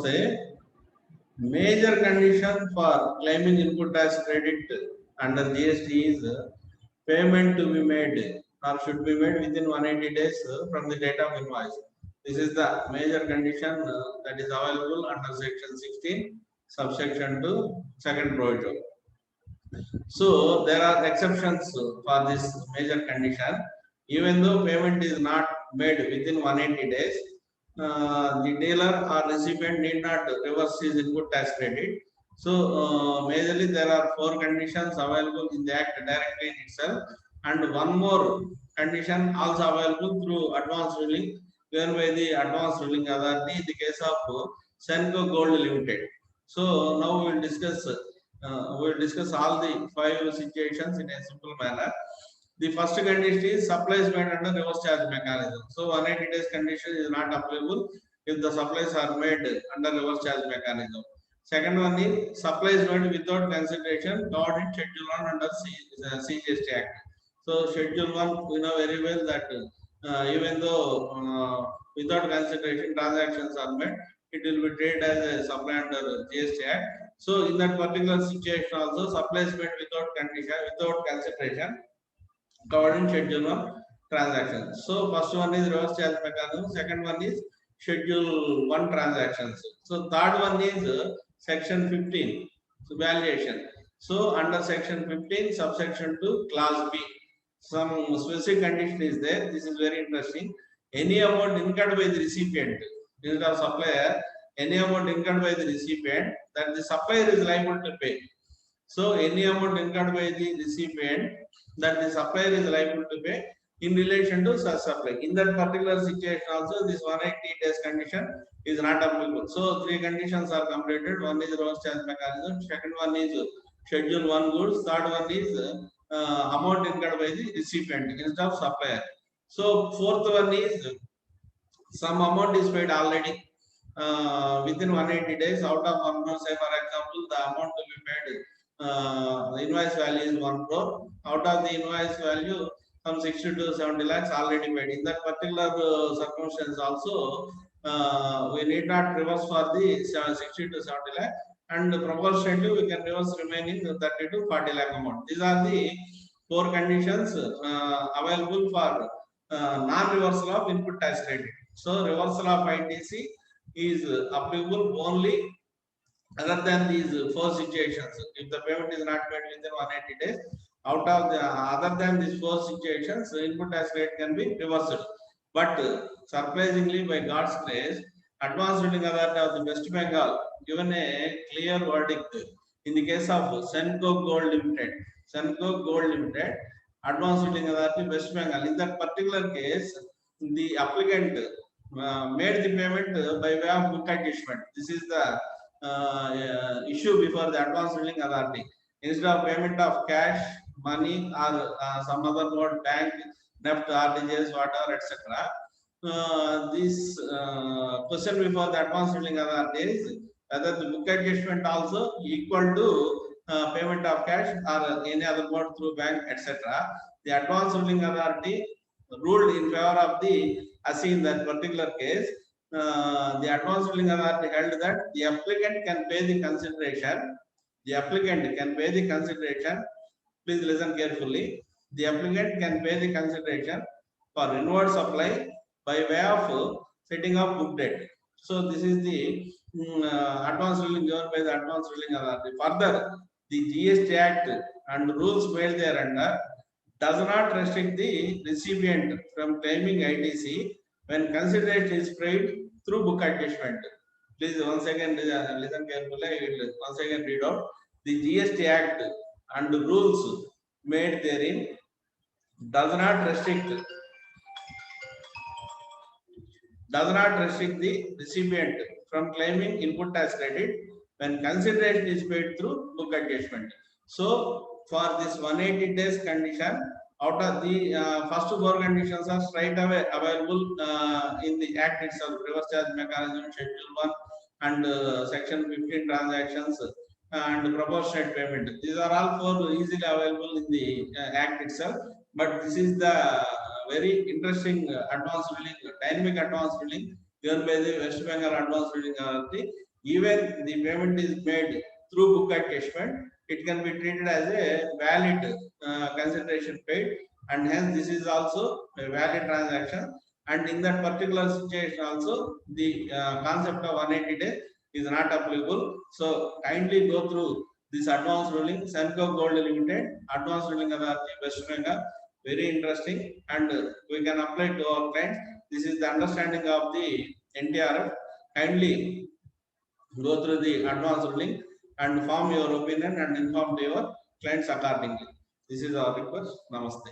say major condition for claiming input tax credit under GST is payment to be made or should be made within 180 days from the date of invoice. This is the major condition that is available under section 16, subsection 2, second provision. So there are exceptions for this major condition. Even though payment is not made within 180 days, the dealer or recipient need not reverse his input tax credit. So majorly there are 4 conditions available in the Act directly itself, and one more condition also available through advance ruling given by the advance ruling authority in the case of Senco Gold Limited. So now we will discuss all the 5 situations in a simple manner. The first condition is supplies made under reverse charge mechanism. So 180 days condition is not applicable if the supplies are made under reverse charge mechanism. Second one is supplies made without consideration covered in Schedule 1 under CGST Act. So Schedule 1, we know very well that even though without consideration transactions are made, it will be treated as a supply under GST Act. So in that particular situation also, supplies made without consideration covered in Schedule 1 transactions. So first one is reverse charge mechanism, second one is Schedule 1 transactions. So third one is section 15, so valuation. So under section 15, subsection 2, clause B, some specific condition is there. This is very interesting. Any amount incurred by the recipient, instead of supplier, any amount incurred by the recipient that the supplier is liable to pay. So any amount incurred by the recipient that the supplier is liable to pay in relation to such supply. In that particular situation also, this 180 days condition is not applicable. So 3 conditions are completed. One is reverse charge mechanism, second one is Schedule 1 goods, third one is amount incurred by the recipient instead of supplier. So fourth one is some amount is paid already within 180 days out of 1 crore. Say for example, the amount to be paid, the invoice value is 1 crore. Out of the invoice value, some 60 to 70 lakhs already paid. In that particular circumstance also, we need not reverse for the 60 to 70 lakh, and proportionately we can reverse remaining 30 to 40 lakh amount. These are the 4 conditions available for non-reversal of input tax credit. So reversal of ITC is applicable only other than these 4 situations. If the payment is not made within 180 days, out of the other than these 4 situations, input tax rate can be reversed. But surprisingly, by God's grace, Advance Ruling Authority of the West Bengal given a clear verdict in the case of Senco Gold Limited. Senco Gold Limited, Advance Ruling Authority West Bengal. In that particular case, the applicant made the payment by way of book adjustment. This is the issue before the Advance Ruling Authority. Instead of payment of cash, money, or some other mode, bank, NEFT, RTGS, whatever, etc. This question before the Advance Ruling Authority is whether the book adjustment also equal to payment of cash or any other mode through bank, etc. The Advance Ruling Authority ruled in favor of the ASI in that particular case. The Advance Ruling Authority held that the applicant can pay the consideration. The applicant can pay the consideration. Please listen carefully. The applicant can pay the consideration for inward supply by way of setting up book debt. So this is the advance ruling given by the Advance Ruling Authority. Further, the GST Act and rules made thereunder does not restrict the recipient from claiming ITC when consideration is paid through book adjustment. Please once again listen carefully. I will once again read out. The GST Act and rules made therein does not restrict the recipient from claiming input tax credit when consideration is paid through book adjustment. So for this 180 days condition, out of the first 4 conditions are straight away available in the Act itself: reverse charge mechanism, Schedule 1, and Section 15 transactions, and proportionate payment. These are all 4 easily available in the Act itself. But this is the very interesting advance ruling, dynamic advance ruling given by the West Bengal Advance Ruling Authority. even the payment is made through book encashment, it can be treated as a valid consideration paid, and hence this is also a valid transaction. And in that particular situation also, the concept of 180 days is not applicable. So kindly go through this advanced ruling. Senco Gold Limited advanced ruling authority West Bengal, very interesting, and we can apply to our clients. This is the understanding of the NTRF. Kindly go through the advanced ruling and form your opinion and inform to your clients accordingly. This is our request. Namaste.